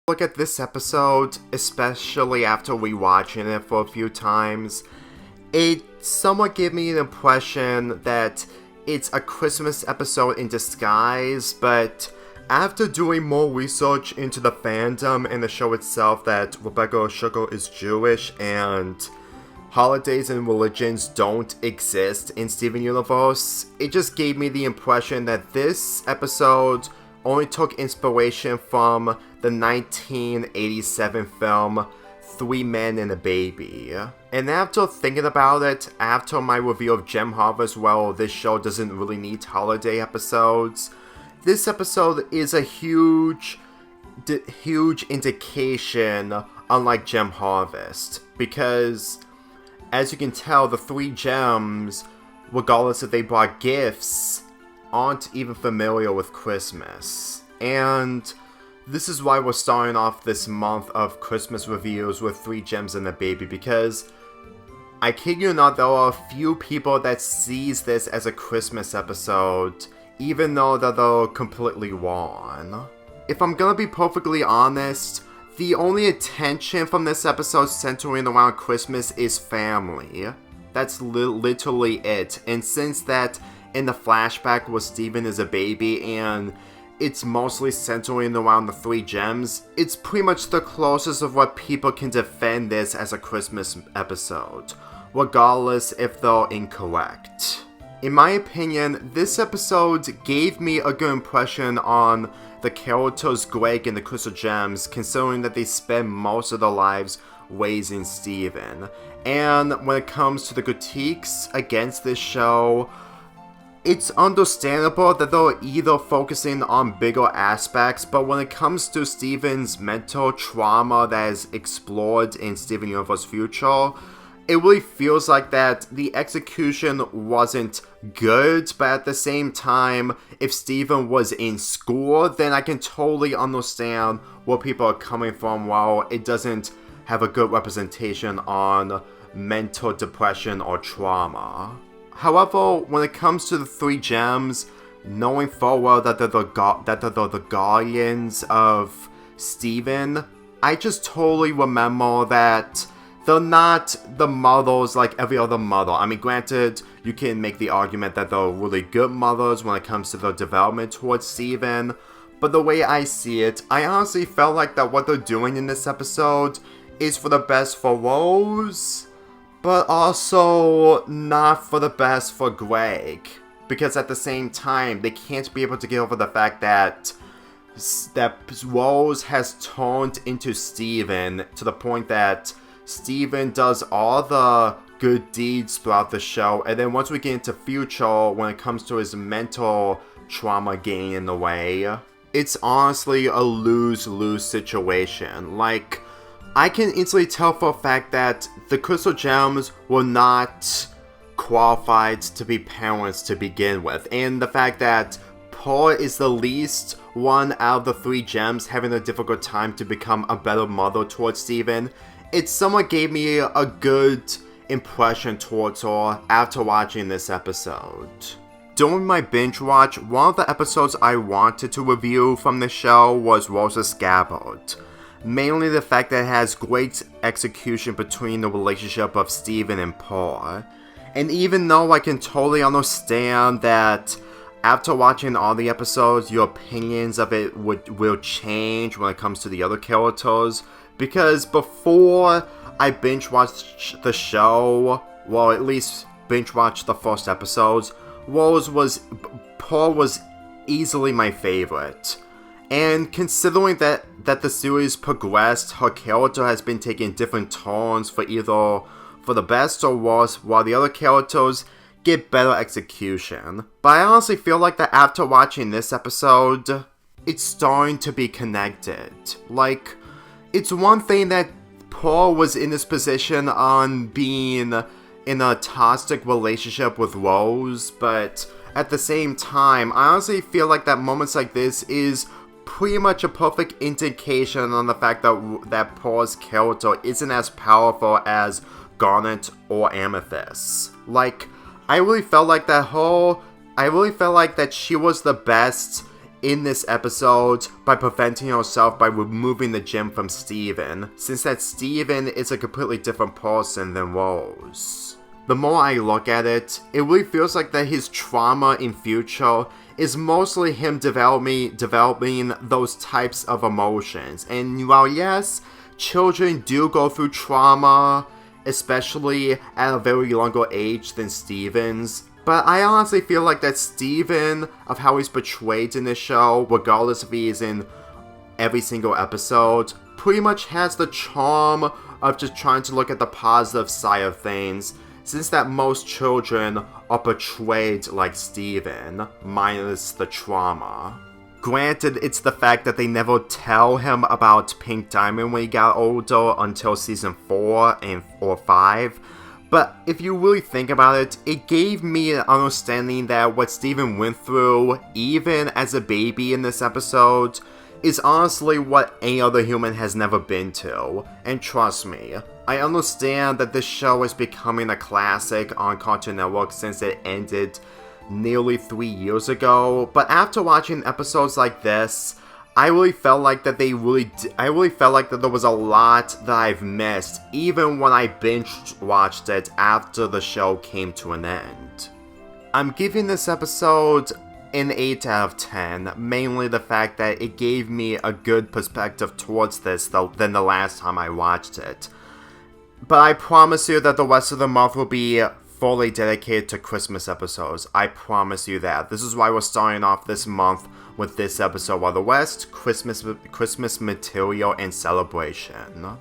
Look at this episode, especially after rewatching it for a few times, it somewhat gave me an impression that it's a Christmas episode in disguise, but after doing more research into the fandom and the show itself that Rebecca Oshuko is Jewish and holidays and religions don't exist in Steven Universe, it just gave me the impression that this episode only took inspiration from the 1987 film 3 Men and a Baby. And after thinking about it, after my review of Gem Harvest, well, this show doesn't really need holiday episodes, this episode is a huge indication, unlike Gem Harvest, because as you can tell, the 3 gems, regardless if they brought gifts, aren't even familiar with Christmas. And this is why we're starting off this month of Christmas reviews with 3 Gems and a Baby, because I kid you not, there are a few people that sees this as a Christmas episode, even though they're completely wrong. If I'm gonna be perfectly honest, the only attention from this episode centering around Christmas is family. That's literally it. And since that in the flashback where Steven is a baby and it's mostly centering around the 3 gems, it's pretty much the closest of what people can defend this as a Christmas episode, regardless if they're incorrect. In my opinion, this episode gave me a good impression on the characters Greg and the Crystal Gems, considering that they spend most of their lives raising Steven. And when it comes to the critiques against this show, it's understandable that they're either focusing on bigger aspects, but when it comes to Steven's mental trauma that is explored in Steven Universe Future, it really feels like that the execution wasn't good, but at the same time, if Steven was in school, then I can totally understand where people are coming from while it doesn't have a good representation on mental depression or trauma. However, when it comes to the 3 gems, knowing full well that they're the guardians of Steven, I just totally remember that they're not the mothers like every other mother. I mean, granted, you can make the argument that they're really good mothers when it comes to their development towards Steven, but the way I see it, I honestly felt like that what they're doing in this episode is for the best for Rose, but also not for the best for Greg, because at the same time, they can't be able to get over the fact that Rose has turned into Steven to the point that Steven does all the good deeds throughout the show, and then once we get into Future, when it comes to his mental trauma getting in the way, it's honestly a lose-lose situation. Like, I can easily tell for a fact that the Crystal Gems were not qualified to be parents to begin with, and the fact that Paul is the least one out of the 3 gems having a difficult time to become a better mother towards Steven, it somewhat gave me a good impression towards her after watching this episode. During my binge watch, one of the episodes I wanted to review from the show was Rose's Scabbard. Mainly the fact that it has great execution between the relationship of Steven and Paul. And even though I can totally understand that after watching all the episodes, your opinions of it will change when it comes to the other characters, because before I binge watched the show, well, at least binge watched the first episodes, Paul was easily my favorite. And considering that the series progressed, her character has been taking different turns for either for the best or worse, while the other characters get better execution. But I honestly feel like that after watching this episode, it's starting to be connected. Like, it's one thing that Paul was in this position on being in a toxic relationship with Rose, but at the same time, I honestly feel like that moments like this is pretty much a perfect indication on the fact that Paul's character isn't as powerful as Garnet or Amethyst. Like, I really felt like that she was the best in this episode by preventing herself by removing the gem from Steven, since that Steven is a completely different person than Rose. The more I look at it, it really feels like that his trauma in future is mostly him developing those types of emotions. And while yes, children do go through trauma, especially at a very younger age than Steven's, but I honestly feel like that Steven, of how he's portrayed in this show, regardless if he is in every single episode, pretty much has the charm of just trying to look at the positive side of things, since that most children are portrayed like Steven, minus the trauma. Granted, it's the fact that they never tell him about Pink Diamond when he got older until season 4 or 5, but if you really think about it, it gave me an understanding that what Steven went through, even as a baby in this episode, is honestly what any other human has never been to. And trust me, I understand that this show is becoming a classic on Cartoon Network since it ended nearly 3 years ago, but after watching episodes like this, I really felt like that there was a lot that I've missed, even when I binge watched it after the show came to an end. I'm giving this episode an 8 out of 10, mainly the fact that it gave me a good perspective towards this than the last time I watched it. But I promise you that the rest of the month will be fully dedicated to Christmas episodes. I promise you that. This is why we're starting off this month with this episode, while the rest, Christmas material and celebration.